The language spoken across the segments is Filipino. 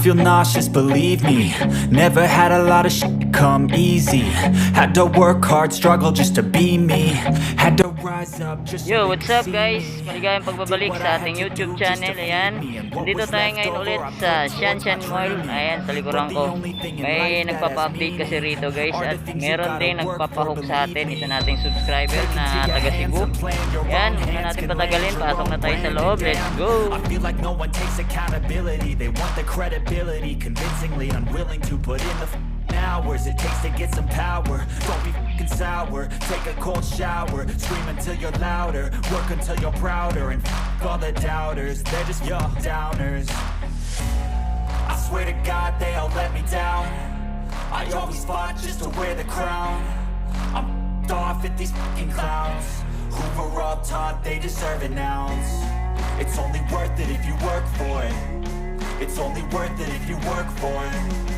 feel nauseous, believe me. Never had a lot of shit come easy. Had to work hard, struggle just to be me. Had to rise up just Yo, what's up guys? Maligayang pagbabalik sa ating YouTube channel. Ayan, nandito tayo ngayon ulit sa Shanshan Mall. Ayan, sa likuran ko. May nagpapa-update kasi rito guys. At meron din nagpapahook sa atin, isa nating subscriber na taga Cebu. Ayan, huwag na natin patagalin. Pasok na tayo sa loob. Let's go! I feel like no one takes accountability. They want the credibility, convincingly unwilling to put in the hours it takes to get some power. Don't be fucking sour. Take a cold shower. Scream until you're louder. Work until you're prouder. And all the doubters, they're just your downers. I swear to God they all let me down. I always fought just to wear the crown. I'm off at these fucking clowns who were all taught they deserve an ounce. It's only worth it if you work for it. It's only worth it if you work for it.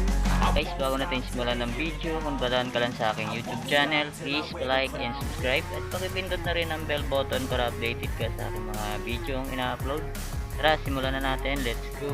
Guys, bago natin simulan ng video, kung balaan ka lang sa aking YouTube channel, please like and subscribe at pakipindot na rin ang bell button para updated ka sa aking mga video ang ina-upload. Tara, simulan na natin. Let's go!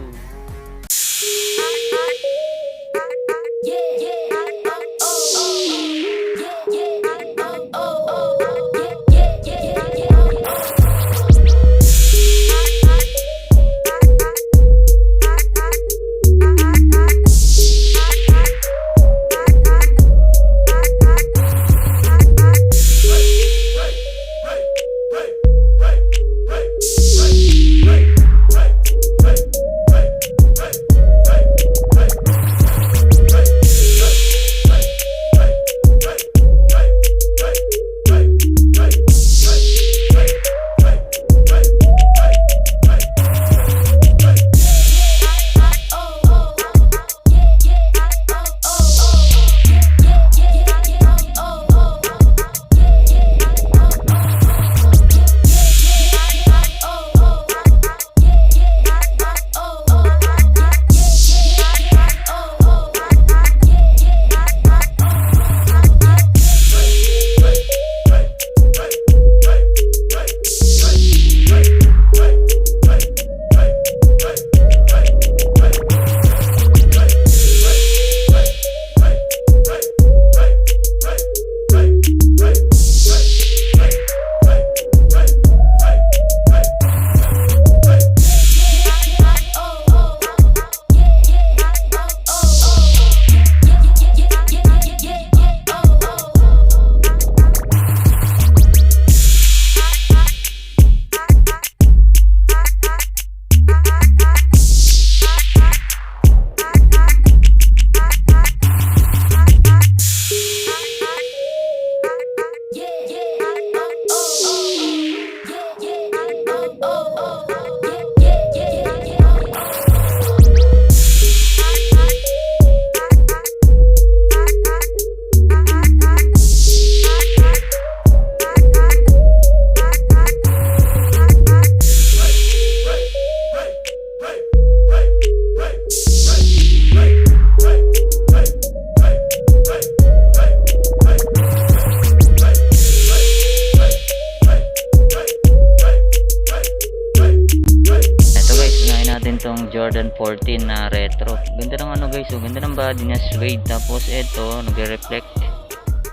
Jordan 14 na retro. Ganda ng ano guys, ganda ng body niya, suede. Tapos ito, nagre-reflect.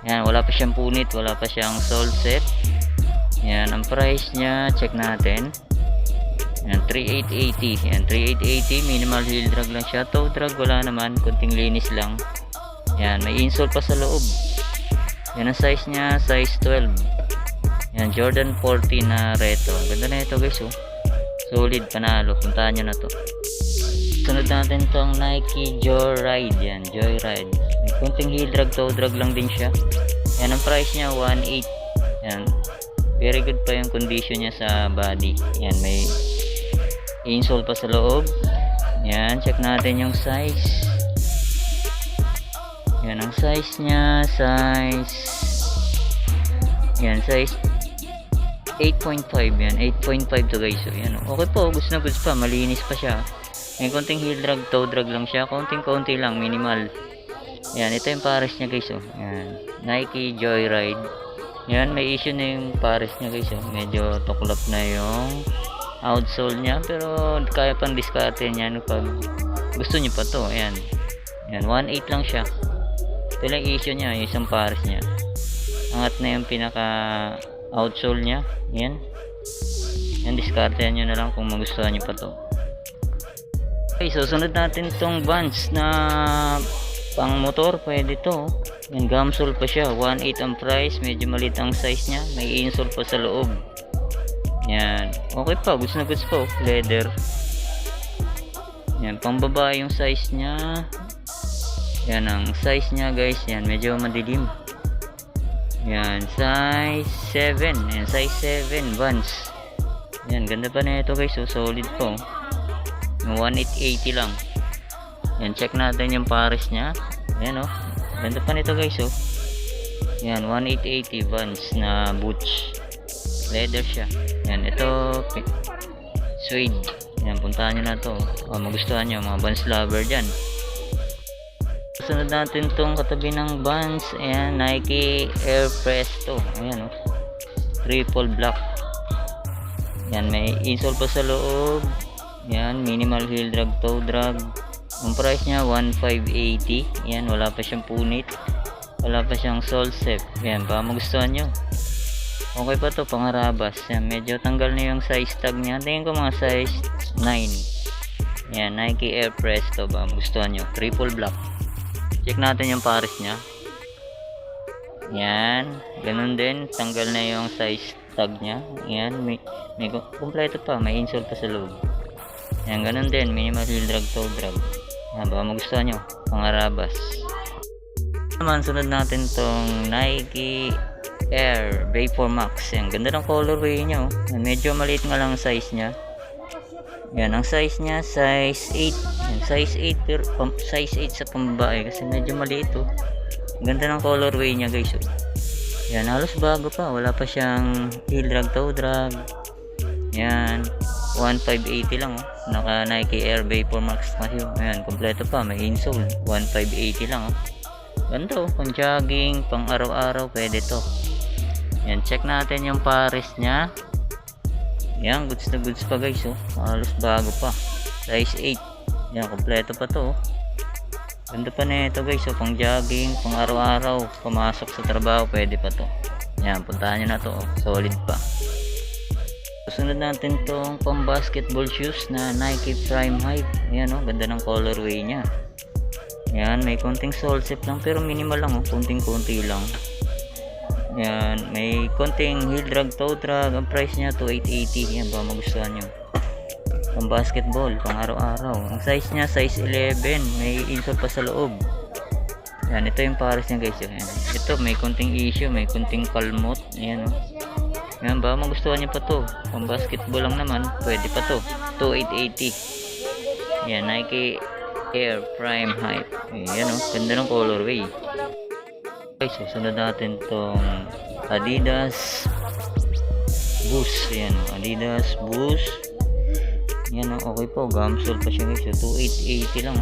Yan, wala pa siyang punit, wala pa siyang sole set. Yan, ang price niya, check natin. Yan, 3880. Yan, 3880, minimal heel drag lang siya. Toe drag wala naman, kunting linis lang. Yan, may insole pa sa loob. Yan ang size niya, size 12. Yan, Jordan 14 na retro. Ganda na ito guys, oh. Solid, panalo. Puntahan nyo na to. Sunod natin tong Nike Joyride. Yan, Joyride. May kunting heel drag, toe drag lang din siya. Yan, ang price niya 1.8. Yan, very good pa yung condition niya sa body. Yan, may insole pa sa loob. Yan, check natin yung size. Yan, ang size niya, yan, size 8.5. yan, 8.5 to guys. So yan, okay po, goods na goods pa, malinis pa siya. May konting heel drag, toe drag lang siya, konting lang, minimal. Yan, ito yung pares niya guys. Oh. Yan, Nike Joyride. Yan, may issue na yung pares niya guys. Oh. Medyo tuklap na yung outsole niya, pero kaya pang diskarte niya no, pag gusto niyo pa to, ayan. Ayan, 1.8 lang siya. Ito lang issue niya, yung isang pares niya. Angat na yung pinaka outsole niya. Ayan. Yan, discartehan nyo na lang kung magustuhan nyo pa to. Okay, so sunod natin tong Vans na pang motor. Pwede to. Yan, gamsole pa siya. 1.8 ang price. Medyo maliit ang size niya. May insole pa sa loob. Yan. Okay pa. Goods na goods pa. Leather. Yan, pang babae yung size niya. Yan ang size niya guys. Yan, medyo madilim. Yan, size 7. Yan, size 7 Vans. Yan, ganda pa na ito guys. So, solid po. Yung 1880 lang. Yan, check natin yung pares niya. Yan oh. Ganda pa nito guys oh. Yan, 1880 Vans na boots. Leather siya. Yan, ito suede. Yan, puntahan nyo na to. Magustuhan nyo, mga Vans lover dyan. Sunod natin tong katabi ng Vans. Ayan, Nike Air Presto. Ayan oh. Triple black. Yan, may insole pa sa loob. Yan, minimal heel drag, toe drag. Ang price niya 1,580. Yan, wala pa siyang punit. Wala pa siyang sole step. Yan, baka magustuhan nyo. Okay pa to, pangarabas. Yan, medyo tanggal na yung size tag niya. Tingin ko mga size 9. Yan, Nike Air Presto. Baka magustuhan nyo. Triple black. Check natin yung pares niya. Yan, ganun din. Tanggal na yung size tag niya. Yan, may kompleto pa, may insole pa sa loob. Yan, ganun din, minimal heel drag, toe drag. Yan, baka magustuhan nyo, pangarabas. Naman, sunod natin tong Nike Air Vapor Max. Yan, ganda ng colorway niya. Yan, medyo maliit nga lang ang size niya. Yan, ang size niya, size 8. Yan, size 8, pero size 8 sa pambabae kasi medyo maliit oh. Ganda ng colorway niya guys oh. Yan, halos bago pa. Wala pa siyang heel drag, toe drag. Yan, 1,580 lang oh. Naka Nike Air Vapor Max na yun. Ayan, kompleto pa. May insole. 1,580 lang oh. Ganda oh. Pang jogging, pang araw-araw, pwede to. Yan, check natin yung pares niya. Yan, goods na goods pa guys oh. Halos bago pa. Size 8. Yan, kompleto pa to oh. Ganda pa na ito guys, so pang jogging, pang araw-araw, pumasok sa trabaho, pwede pa to. Yan, puntahan nyo na to, solid pa. Susunod natin tong pang basketball shoes na Nike Prime Hype. Ayan oh, ganda ng colorway nya. Yan, may konting sole step lang, pero minimal lang oh, konting-konti lang. Yan, may konting heel drag, toe drag, ang price nya 2,880. Yan, baka magustuhan nyo. Pang basketball, pang araw-araw. Ang size niya, size 11. May insole pa sa loob. Yan, ito yung pares niya guys. Yan. Ito, may konting issue, may konting kalmot. Ayan o. Yan, baka magustuhan niyo pa to. Pang basketball lang naman, pwede pa to. 2,880. Yan, Nike Air Prime Hype. Ayan o, ganda ng colorway. Okay, so sunod natin tong Adidas Boost. Ayan o, Adidas Boost. Yan o, okay po, gamsole pa siya guys. So, 2,880 lang.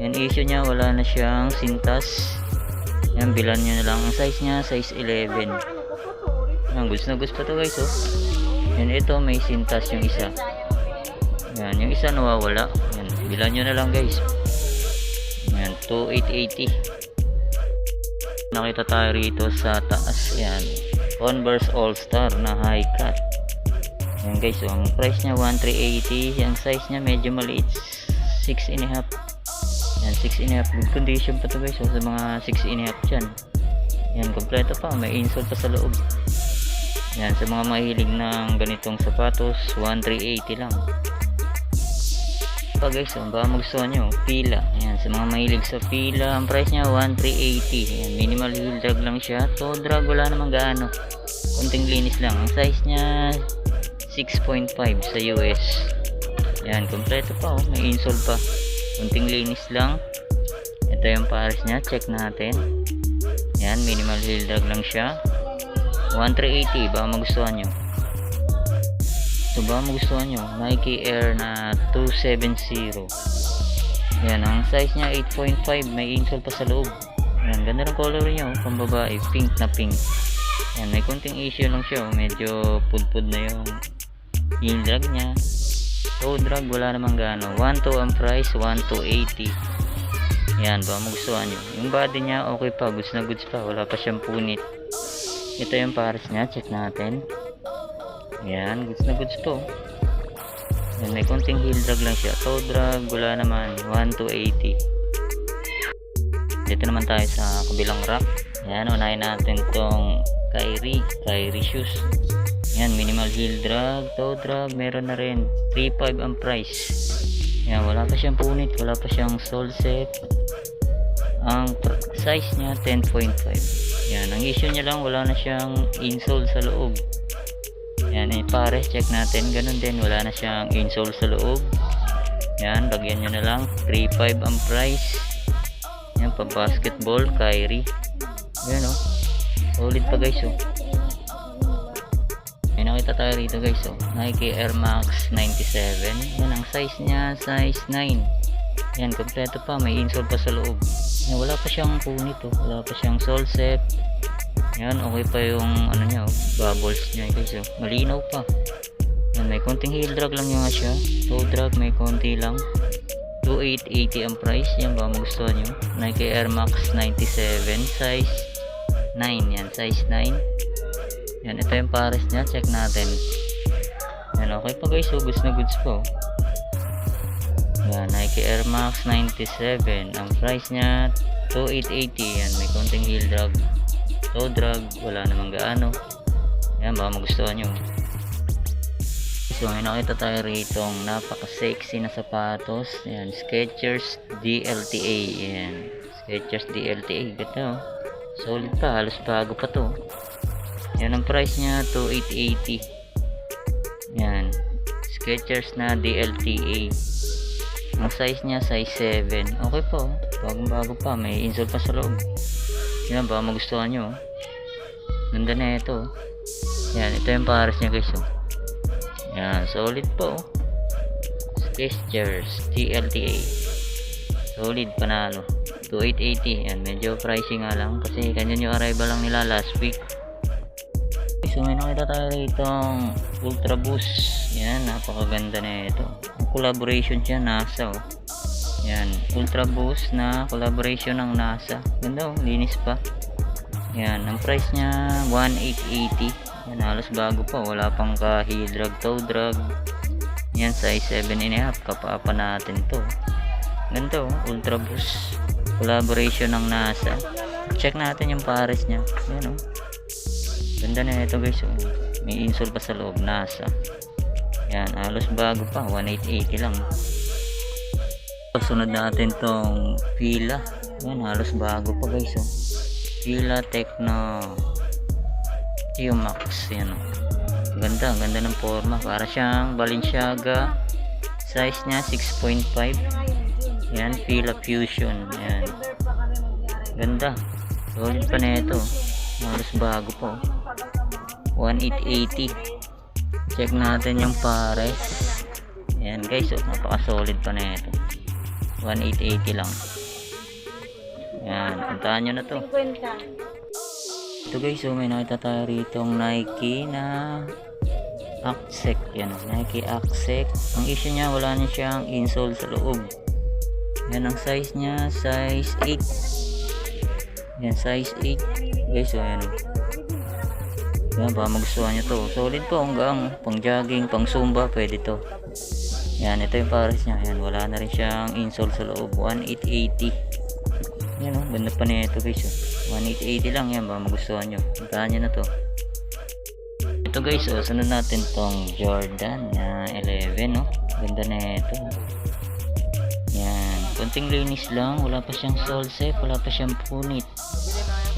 Yan, issue niya, wala na siyang sintas. Yan, bilan nyo na lang. Ang size niya, size 11. Yan, goods na goods pa to guys oh. Yan, ito may sintas yung isa. Yan, yung isa nawawala. Yan, bilan nyo na lang guys. Yan, 2,880. Nakita tayo rito sa taas. Yan, Converse All Star na high cut. Yan guys, so ang price niya 1,380. Yung size niya medyo maliit, 6.5. Yan, 6.5. Good condition pa to guys, so sa mga 6.5 dyan. Yan, kompleto pa, may insole pa sa loob. Yan, sa mga mahilig ng ganitong sapatos, 1,380 lang. Pa guys, so baka magustuhan nyo, pila. Yan, sa mga mahilig sa pila, ang price niya 1,380. Yan, minimal heel drag lang siya. Toe drag, wala namang gaano, kunting linis lang. Ang size niya 6.5 sa US. Yan, kompleto pa oh. May insole pa. Kunting linis lang. Ito yung pares niya. Check natin. Yan, minimal heel drag lang siya. 1,380. Baka magustuhan nyo. So, baka magustuhan nyo. Nike Air na 270. Yan, ang size niya 8.5. May insole pa sa loob. Yan, ganda ng color niya oh. Pambabae, pink na pink. Yan, may kunting issue lang siya oh. Medyo pudpud na yung heel drag niya. Toe drag, wala namang gano. 1.2 ang price, 1.280. Yan, baka magustuhan nyo. Yung body niya, okay pa, goods na goods pa, wala pa siyang punit. Ito yung pares niya, check natin. Yan, goods na goods po. Yan, may konting heel drag lang siya. Toe drag, wala naman, 1.280. Dito naman tayo sa kabilang rack. Yan, unahin natin tong Kyrie shoes. Yan, minimal heel drag, toe drag, meron na rin. 3.5 ang price. Yan, wala pa siyang punit, wala pa siyang sole set. Ang size niya 10.5. Yan, ang issue niya lang, wala na siyang insole sa loob. Yan, pares, check natin. Ganun din, wala na siyang insole sa loob. Yan, lagyan nyo na lang. 3.5 ang price. Yan, pa basketball, Kyrie. Yan o, solid pa guys o. May nakita tayo rito guys o, Nike Air Max 97. Yan, ang size niya, size 9. Yan, kompleto pa, may insole pa sa loob. Yan, wala pa siyang punit o, wala pa siyang sole set. Yan, okay pa yung ano niya o, bubbles niya guys o, malinaw pa. Yan, may konting heel drag lang yung siya. Toe drag, may konti lang. 2.880 ang price. Yan, baka magustuhan nyo. Nike Air Max 97, size 9. Yan, size 9. Yan, ito yung pares niya, check natin. Yan, okay pa guys, so goods na goods po. Yan, Nike Air Max 97, ang price niya 2.880. Yan, may konting heel drag, toe drag, wala namang gaano. Yan, baka magustuhan nyo. So, may nakita tayo rito napaka-sexy na sapatos. Yan, Skechers DLTA. Yan, Skechers DLTA. Ganda, oh. Solid pa, halos bago pa to. Yan, ang price niya 2.880. Yan, Skechers na DLTA. Ang size niya size 7. Okay po, bagong bago pa, may insole pa sa loob. Yan, baka magustuhan nyo. Ganda na ito. Yan, ito yung pares niya guys. Yan, solid po. Skechers DLTA. Solid, panalo. 2.880. Yan, medyo pricing nga lang kasi kanyan yung arrival lang nila last week. So, may nakita tayo rito Ultra Boost. Yan, napakaganda na ito. Ang collaboration siya, NASA oh. Yan, Ultra Boost na collaboration ng NASA. Ganda oh, linis pa. Yan, ang price niya 1.880. Yan, halos bago pa, wala pang ka heel drag, toe drag. Yan, size 7.5, kapapa natin to. Ganda oh, Ultra Boost collaboration ng NASA. Check natin yung pares niya. Yan oh, ganda na ito guys oh. May insole pa sa loob, NASA. Yan, halos bago pa, 1.880 lang. Sunod natin tong Fila. Yan, halos bago pa guys oh. Fila Techno Max. Yan oh. Ganda, ganda ng forma, para siyang Balenciaga. Size niya 6.5. Yan, Fila Fusion. Yan, ganda, solid pa na ito, halos bago po. 1.880. Check natin yung pares. Yan guys oh, napaka solid pa na ito. 1.880 lang. Yan, puntahan nyo na to. Ito guys, so may nakita tayo rito Nike na Axec. Yan, Nike Axec. Ang issue niya, wala na siyang insole sa loob. Yan, ang size niya, size 8. Yan, size 8 guys, so yan. Yan, baka magustuhan nyo to. Solid po, hanggang pang jogging, pang zumba, pwede to. Yan, ito yung pares niya. Yan, wala na rin siyang insole sa loob. 1.880. Yan o, ganda pa na ito guys oh. 1.880 lang yan, baka magustuhan nyo. Puntahan nyo na to. Ito guys oh, sunod natin tong Jordan na 11 oh. Ganda na ito. Yan, konting linis lang, wala pa siyang sole set, wala pa siyang punit.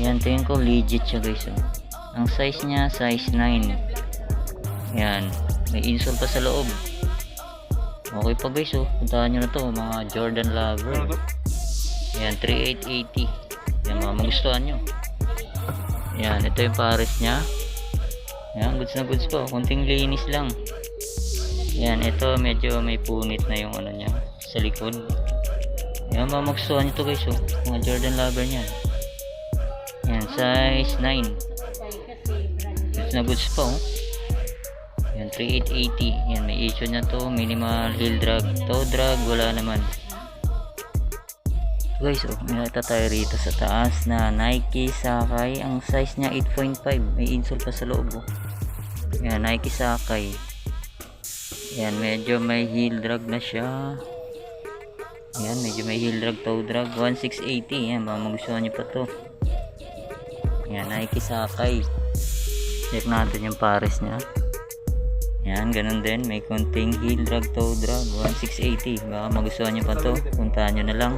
Yan, tingin ko legit siya guys oh. Ang size niya, size 9. Yan, may insole pa sa loob. Okay pa guys oh, puntahan nyo na to mga Jordan lover. Yan, 3.880. Yan, mga magustuhan nyo. Yan, ito yung pares niya. Yan, goods na goods po, konting linis lang. Yan, ito medyo may punit na yung ano niya sa likod. Yan, mga magustuhan nyo to guys oh, mga Jordan lover niyan. Yan, size 9. Goods na goods po oh. Yan, Yan, 3880. Yan, may issue na to. Minimal heel drag. Toe drag, wala naman. Guys, may nakita tayo rito sa taas na Nike Sakai. Ang size niya 8.5. May insole pa sa loob. Yan, Nike Sakai. Yan, medyo may heel drag na siya. Yan, medyo may heel drag, toe drag. 1680. Yan, baka magustuhan nyo pa to. Yan, Nike Sakai. Check natin yung pares niya. Yan, ganun din. May konting heel drag, toe drag. 1680. Baka magustuhan nyo pa to. Puntahan nyo na lang.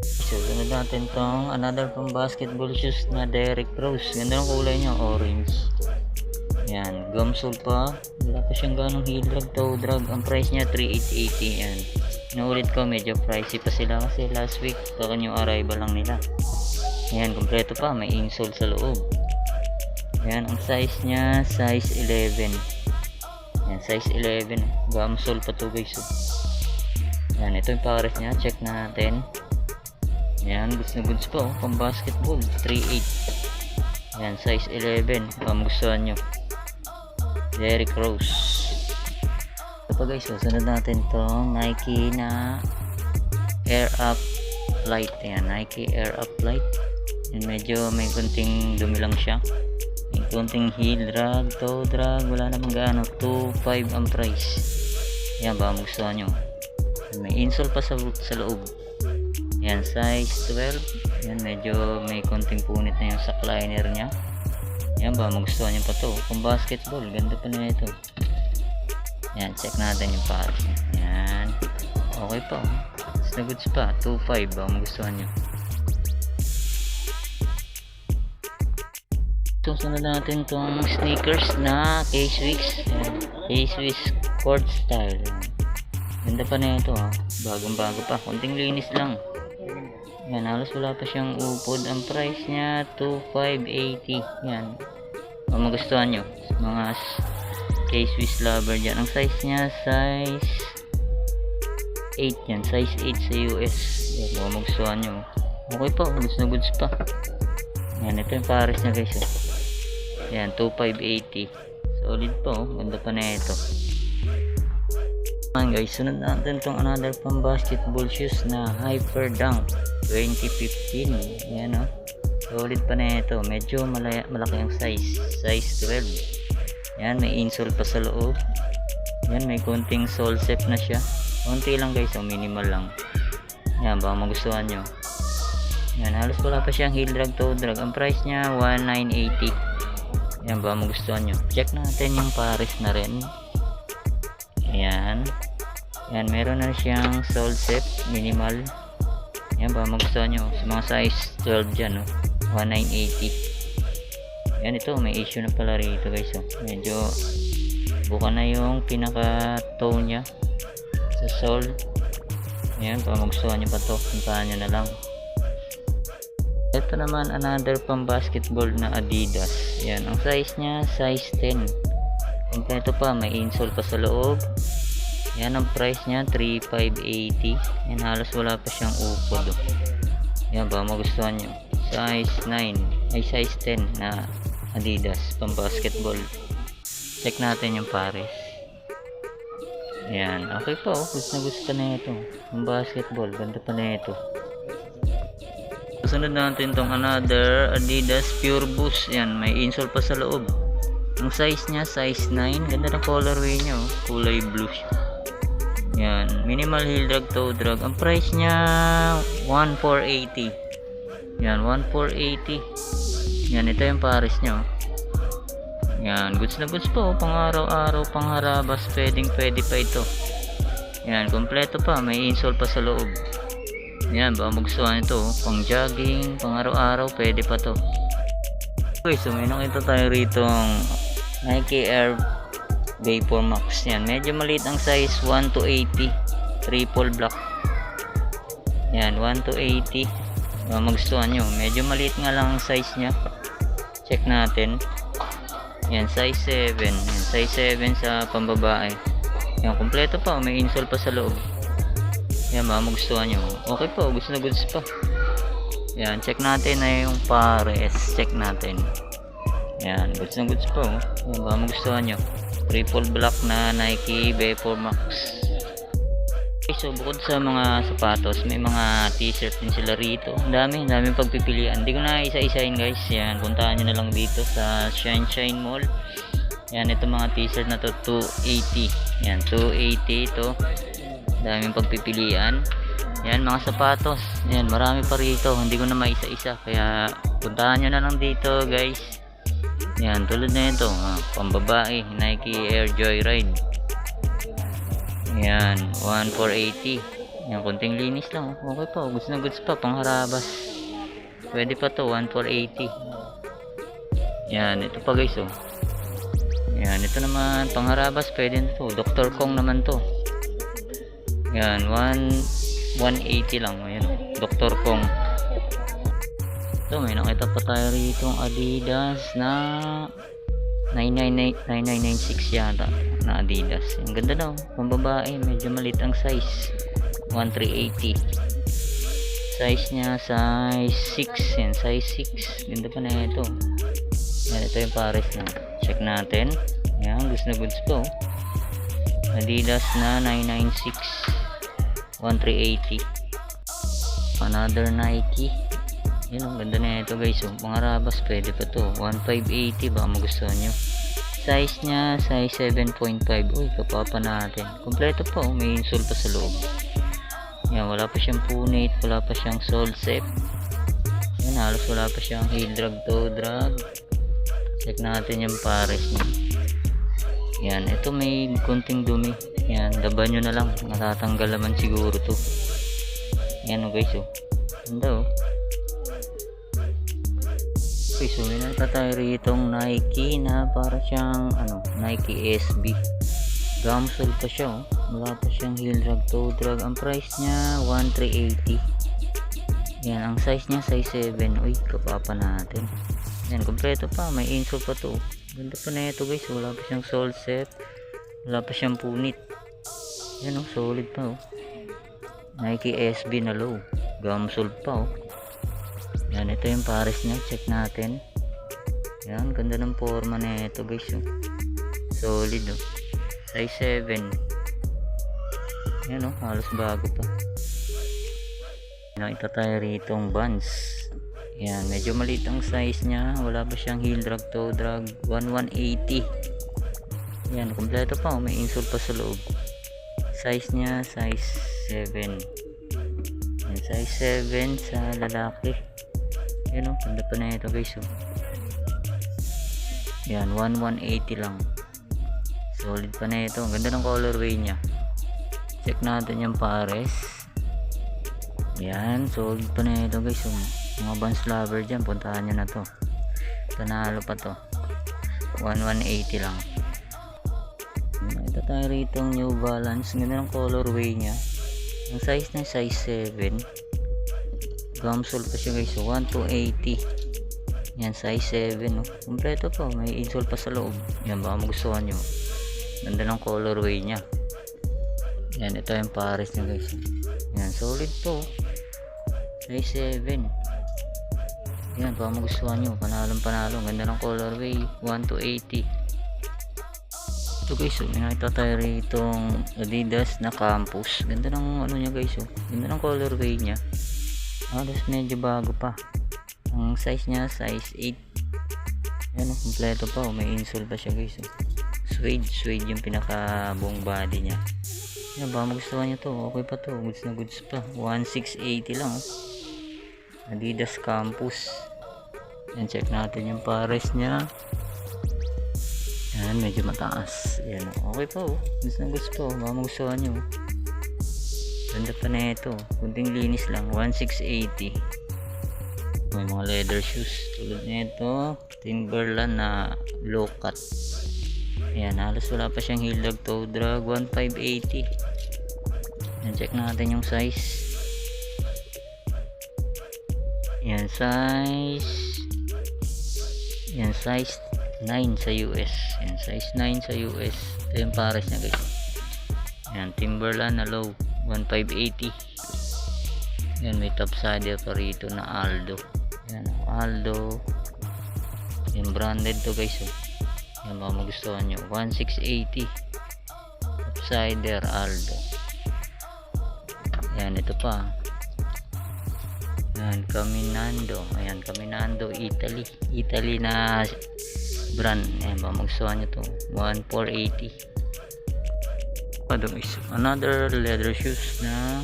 So, sunod natin tong another from basketball shoes na Derrick Rose. Ganda ng kulay niya, orange. Yan, gum sole pa. Wala pa siyang ganong heel drag, toe drag. Ang price niya 3880. Yan. Naulit ko, medyo pricey pa sila kasi last week token yung arrival lang nila. Yan, kompleto pa. May insole sa loob. Yan, ang size niya, size 11. Yan, size 11. Gum sole pa to guys. Yan, ito yung pares niya. Check natin. Yan, goods na goods pa. Pang basketball. 3.8. Yan, size 11. Baka magustuhan nyo. Derrick Rose. Ito pa guys, sunod natin tong Nike na Air Up Light. Yan, Nike Air Up Light. Yan, medyo may kunting dumi lang siya. May kunting heel drag, toe drag. Wala namang gaano. 2.5 ang price. Yan, baka magustuhan nyo. May insole pa sa loob. Yan, size 12. Yan, medyo may konting punit na yung sack liner niya. Yan, baka magustuhan nyo pa to. Kung basketball, ganda pa na ito. Yan, check natin yung pares niya. Yan, okay pa. Goods na goods pa. 2.5, baka magustuhan nyo. So, sunod natin tong sneakers na K-Swiss. K-Swiss court style. Yan. Ganda pa na ito. Bagong bago pa. Konting linis lang. Yan, halos wala pa siyang upod. Ang price niya 2,580. Yan, kung magustuhan nyo mga K-Swiss lover dyan. Ang size niya size 8. Yan, size 8 sa US. Yan, kung magustuhan nyo. Okay pa, goods na goods pa. Yan, ito yung pares niya guys. Yan, 2,580. Solid pa. Ganda pa na ito. Guys, sunod natin itong another pang basketball shoes na Hyper Dunk 2015. Yan solid pa na ito. Medyo malaki ang size 12. Yan, may insole pa sa loob. Yan, may konting sole set na siya. Konti lang guys, minimal lang. Yan, baka magustuhan nyo. Yan, halos wala pa siyang heel drag, toe drag. Ang price niya 1,980. Yan, baka magustuhan nyo. Check natin yung pares na rin. Ayan. Yan, meron na siyang sole set, minimal. Yan, baka magustuhan nyo. Sa mga size 12 dyan, 1,980. Yan, ito, may issue na pala rito guys. Medyo buka na yung pinaka-toe nya sa sole. Yan, baka magustuhan nyo pa to. Puntahan nyo na lang. Ito naman, another pang basketball na Adidas. Yan, ang size nya, size 10. Kompleto pa, may insole pa sa loob. Yan, ang price niya 3,580. Yan, halos wala pa siyang upod. Yan, baka magustuhan nyo. Size 9 ay size 10 na Adidas pang basketball. Check natin yung pares. Yan, okay pa. Gusto na gusto na ito pang basketball. Ganda pa na ito. Sunod natin tong another Adidas Pure Boost. Yan, may insole pa sa loob. Ang size niya, size 9. Ganda ng colorway niya, kulay blue siya. Yan, minimal heel drag, toe drag. Ang price niya 1,480. Yan, 1,480. Yan, ito yung pares niya. Yan, goods na goods po. Pang araw-araw, pang harabas. Pwede pa ito. Yan, kompleto pa. May insole pa sa loob. Yan, baka magustuhan ito. Pang jogging, pang araw-araw. Pwede pa to. Okay, so may nakita tayo rito ang Nike Air Vapor Max. Yan, medyo maliit ang size, 1 to 80, triple black. Yan, 1 to 80. Magustuhan nyo, medyo maliit nga lang ang size nya. Check natin. Yan, size 7. Yan, size 7 sa pambabae. Yan, kompleto pa, may insole pa sa loob. Yan, magustuhan nyo. Okay pa, gusto na goods pa. Yan, check natin na yung pares. Check natin. Yan, goods na goods po. Yan, baka magustuhan nyo. Triple black na Nike Vapor Max. Okay, so bukod sa mga sapatos, may mga t-shirt din sila rito. Ang daming pagpipilian. Hindi ko na isa-isahin guys. Yan, puntahan nyo na lang dito sa Shine Mall. Yan, ito mga t-shirt na to, 280. Yan, 280 ito. Daming pagpipilian. Yan, mga sapatos. Yan, marami pa rito. Hindi ko na maisa-isa. Kaya, puntahan nyo na lang dito guys. Yan, tulad na ito. Pambabae, Nike Air Joyride. Yan, 1,480. Yan, konting linis lang. Okay pa, goods na goods pa, pangharabas. Pwede pa to, 1,480. Yan, ito pa guys oh. Yan, ito naman, pangharabas, pwede na to. Dr. Kong naman to. Yan, 180 lang. Ayan, Dr. Kong. Ito, may nakita pa tayo rito Adidas na 9996 yata na Adidas. Ang ganda daw, pang babae, medyo maliit ang size, 1380. Size nya size 6. Yan, size 6. Ganda pa na ito. Yan, ito yung pares na. Check natin. Yan, goods na goods po. Adidas na 996, 1380. Another Nike. Yan, ang ganda na ito guys. Pangarabas, pwede pa to, 1580. Baka magustuhan nyo. Size nya size 7.5. Uy, kapapa natin. Kompleto pa, may insole pa sa loob. Yan, wala pa siyang punit, wala pa siyang sole set. Yan, halos wala pa siyang heel drag, toe drag. Check natin yung pares niya. Yan, ito may konting dumi. Yan, daban nyo na lang, matatanggal naman siguro to. Yan guys oh. Ganda oh. Okay, so may nakita tayo ritong Nike na para siyang Nike SB. Gamsol pa siya oh. Wala pa siyang heel drag, toe drag. Ang price niya 1,380. Yan, ang size niya size 7. Uy, kapapa natin. Yan, kompleto pa, may insole pa to. Ganda pa na ito guys. Wala pa siyang sole set, wala pa siyang punit. Yan oh, solid pa oh. Nike SB na low, gamsol pa oh. Yan, ito yung pares niya, check natin. Yan, ganda ng forma na ito guys oh. Solid oh, size 7. Yan oh, halos bago pa. Nakita tayo ritong Vans. Yan, medyo maliit ang size niya, wala pa siyang heel drag, toe drag, 1180. Yan, kompleto pa oh, may insole pa sa loob. Size niya size 7. Yan, size 7 sa lalaki. Yan oh, ganda pa na ito guys oh. Yan, 1180 lang. Solid pa na ito. Ang ganda ng colorway niya. Check natin yung pares. Yan, solid pa na ito guys oh. Mga Vans lover dyan, puntahan nyo na to. Panalo pa to, 1180 lang. Ito tayo rito ang New Balance. Ganda ng colorway nya. Ang size na size 7. Gamsole pa siya guys, 1280. Yan, size 7 no? Kompleto pa, may insole pa sa loob. Yan, baka magustuhan nyo. Ganda ng colorway nya. Yan, ito yung pares nya guys. Yan, solid to, size 7. Yan, baka magustuhan nyo. Panalo. Ganda ng colorway, 1280. Ito guys, may nakita tayo ritong Adidas na Campus. Ganda ng nya guys oh. Ganda ng colorway nya. Halos medyo bago pa. Ang size nya size 8. Yan oh, kompleto pa oh. May insole pa siya guys oh. Suede yung pinaka buong body nya. Yan, baka magustuhan nyo to. Okay pa to, goods na goods pa. 1680 lang oh. Adidas Campus. Yan, check natin yung pares nya. Yan, medyo mataas. Yan, okay pa oh. Goods na goods pa oh. Baka magustuhan nyo. Ganda pa na ito. Kunting linis lang, 1680. May mga leather shoes tulad nito, Timberland na low cut. Yan, halos wala pa siyang heel drag, toe drag, 1580. Yan, check natin yung size. Yan, size 9 sa US. Yan, size 9 sa US. Ito yung pares niya guys. Yan, Timberland na low, 1580. Yan, may topsider pa rito na Aldo. Yan, Aldo. Yan, branded to guys. Oh. Yan, baka magustuhan nyo. 1680. Upsider Aldo. Yan, ito pa. Yan, Caminando. Ayan, Caminando Italy. Italy na brand. Ayan, baka magustuhan nyo to. 1480. Another leather shoes na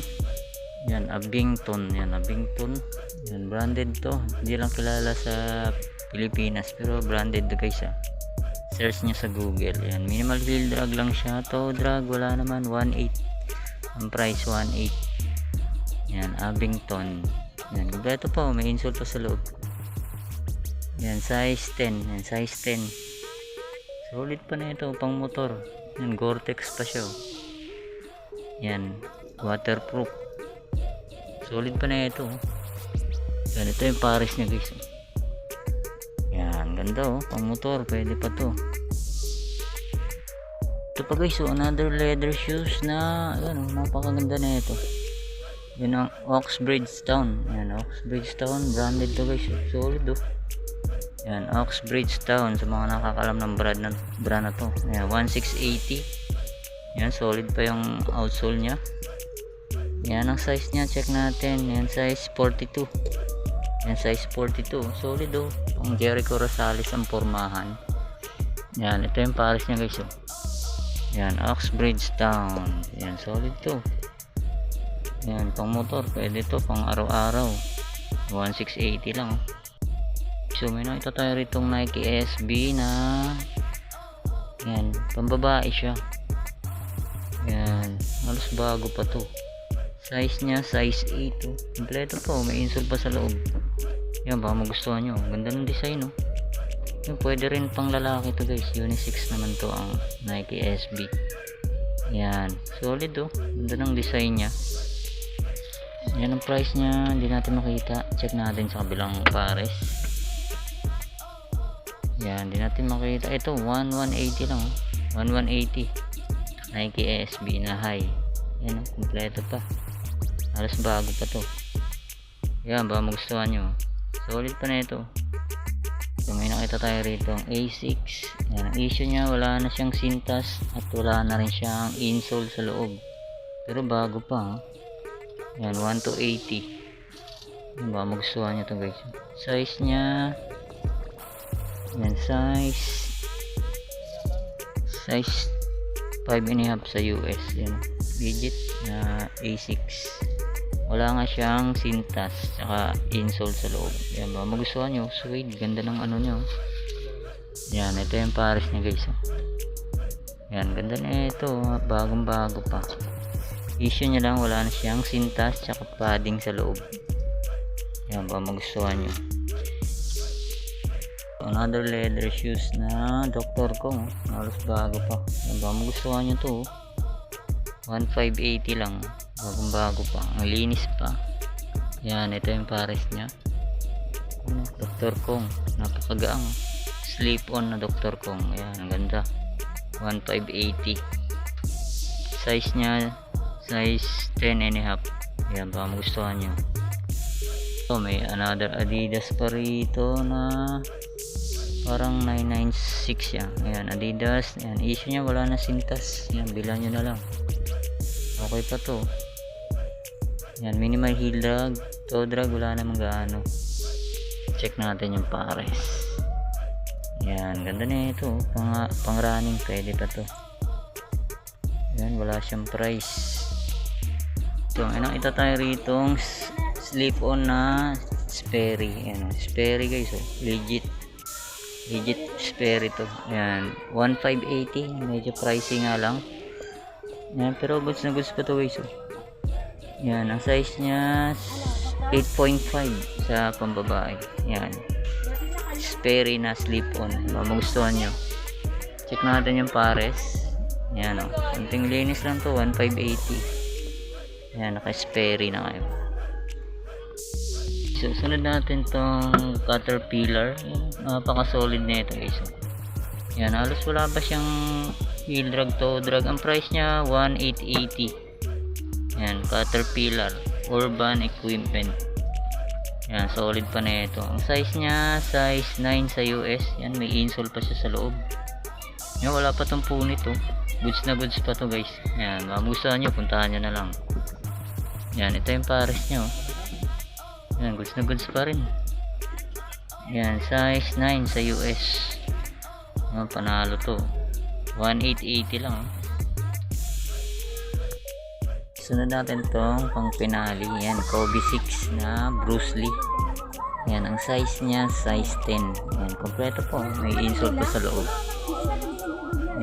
yan, Abington. Yan, Abington. Yan, branded to. Hindi lang kilala sa Pilipinas, pero branded to guys. Search nyo sa Google. Yan, minimal heel drag lang siya. Toe drag, wala naman. 1.8. Ang price, 1.8. Yan, Abington. Yan, kompleto pa. May insole pa sa loob. Yan, size 10. Yan, size 10. Solid pa na ito, pang motor. Yan, Gore-Tex pa siya. Yan, waterproof. Solid pa na ito. Yan, ito yung pares niya guys. Yan, ganda pang motor, pwede pa to. Ito pa guys, another leather shoes na yan, napakaganda na ito. Yan ang Oxbridgetown. Yan, Oxbridgetown, branded to guys. Solid Yan, Oxbridgetown, sa mga nakakalam ng brand na to. Yan, 1680. Yan, solid pa yung outsole nya. Yan ang size nya, check natin. Yan, size 42. Yan, size 42. Solid pang Jericho Rosales ang pormahan. Yan, ito yung pares nya guys. Yan, Oxbridgetown. Yan, solid to. Yan, pang motor, pwede to, pang araw-araw. 1680 lang. So may nakita tayo ritong Nike SB na yan, pambabae siya. Yan, halos bago pa to. Size nya, size 8 kompleto to, may insole pa sa loob. Yan, baka magustuhan nyo. Ganda ng design Yan, pwede rin pang lalaki to guys. Unisex naman to ang Nike SB. Yan, solid ganda ng design nya. Yan ang price nya, hindi natin makita. Check natin sa kabilang pares. Yan, di natin makita. Ito, 1180 lang 1180. Nike SB na high. Yan, kompleto pa. Halos bago pa to. Yan, baka magustuhan nyo. Solid pa na ito. So, may nakita tayo rito A6. Yan, ang issue nya, wala na siyang sintas at wala na rin siyang insole sa loob. Pero bago pa Yan, 1 to 80. Yan, baka magustuhan nyo to guys. Size nya, yan, size 5.5 sa US. Yan, legit na A6. Wala nga siyang sintas saka insole sa loob. Yan, ba magustuhan nyo, suede, ganda ng ano nyo. Yan, ito yung pares niya guys. Yan, ganda na ito, bagong bago pa. Issue nya lang, wala na siyang sintas saka padding sa loob. Yan, ba magustuhan nyo. Another leather shoes na Dr. Kong. Halos bago pa. Yan, baka magustuhan nyo to. 1580 lang. Bagong bago pa. Ang linis pa. Yan, ito yung pares nya. Dr. Kong. Napakagaang. Slip on na Dr. Kong. Yan, ang ganda. 1580. Size nya, size 10.5. Yan, baka magustuhan nyo. So, may another Adidas pa rito na parang 996 yan. Ayan, Adidas. Ayan, issue nya wala na sintas. Ayan, bilan nyo na lang. Okay pa to. Ayan, minimal heel drag. Toe drag, wala namang gaano. Check natin yung pares. Ayan, ganda na ito. Pang running, pwede pa to. Ayan, wala siyang price. So, nakita tayo ritong slip on na Sperry. Ayan, Sperry guys. Legit Sperry to. Ayan, 1580. Medyo pricey nga lang. Ayan, pero goods na goods pa to guys. Ayan, ang size nya 8.5 sa pambabae. Ayan, Sperry na slip on. Magustuhan nyo. Check natin yung pares. Ayan konting linis lang to, 1580. Ayan, naka Sperry na kayo. So, sunod natin tong Caterpillar. Napaka solid na ito guys. Yan, halos wala ba siyang heel drag, toe drag. Ang price nya 1,880. Yan, Caterpillar Urban Equipment. Yan, solid pa na ito. Ang size niya, size 9 sa US. Yan, may insole pa siya sa loob. Yan, wala pa tong punit oh. Goods na goods pa to guys. Yan, magustuhan nyo, puntahan nyo na lang. Yan, ito yung pares niya oh. Yan, goods na goods pa rin. Yan, size 9 sa US. Yan, panalo to. 1880 lang oh. Sunod natin tong pang pinali. Yan, Kobe 6 na Bruce Lee. Yan, ang size niya size 10. Yan, kompleto po. May insole pa sa loob.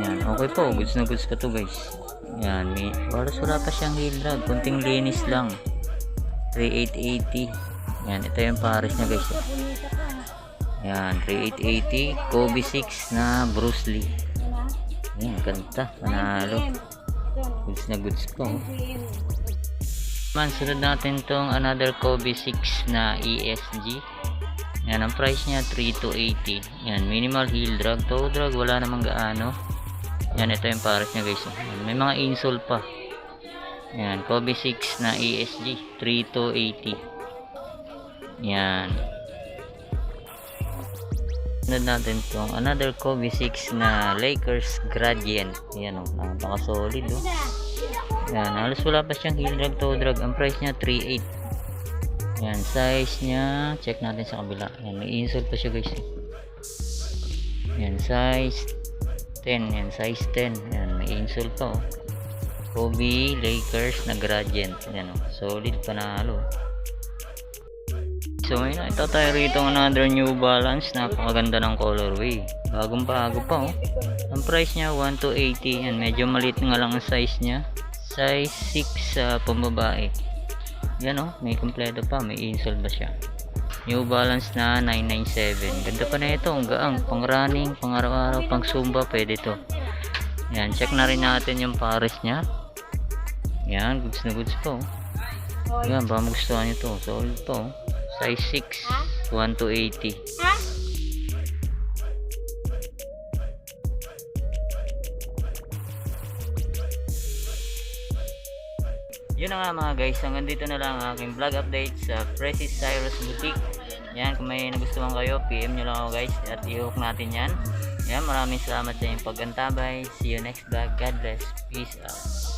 Yan, okay po. Goods na goods pa to guys. Yan, may oras wala pa siyang heel drag. Kunting linis lang. 3880. Yan, ito yung pares niya guys. Yan, 3880. Kobe 6 na Bruce Lee. Yan, ganda. Panalo. Goods na goods po. Man, sunod natin tong another Kobe 6 na ESG. Yan, ang price niya 3280. Yan, minimal heel drag, toe drag, wala namang gaano. Yan, ito yung pares niya guys. Yan, may mga insole pa. Yan, Kobe 6 na ESG 3280. Yan. Sunod natin tong another Kobe 6 na Lakers Gradient. Yan o, napaka solid o. Yan, halos wala pa siyang heel drag, toe drag. Ang price niya 38. Yan, size niya, check natin sa kabila. Yan, may insole pa siya guys. Yan, size 10. Yan, size 10. Yan, may insole pa o. Kobe Lakers na Gradient. Yan o, solid, panalo. So may nakita tayo rito ng another New Balance. Napakaganda ng colorway. Bagong bago pa oh. Ang price niya 1280. Yan, medyo maliit nga lang ang size niya. Size 6 sa pambabae. Yan oh, may kompleto pa. May insole ba siya. New Balance na 997. Ganda pa na ito. Ang gaang. Pang running, pang araw-araw, pang zumba. Pwede to. Yan, check na rin natin yung pares niya. Yan, goods na goods po. Yan, baka magustuhan nyo to. Solid to. Size 6, 1280. Yun na nga mga guys, hanggang dito na lang ang aking vlog update sa Precious Cyrus Boutique. Yan, kung may nagustuhan kayo, PM nyo lang ako guys at i-hook natin yan. Yan, maraming salamat sa inyong paggantabay. See you next vlog. God bless. Peace out.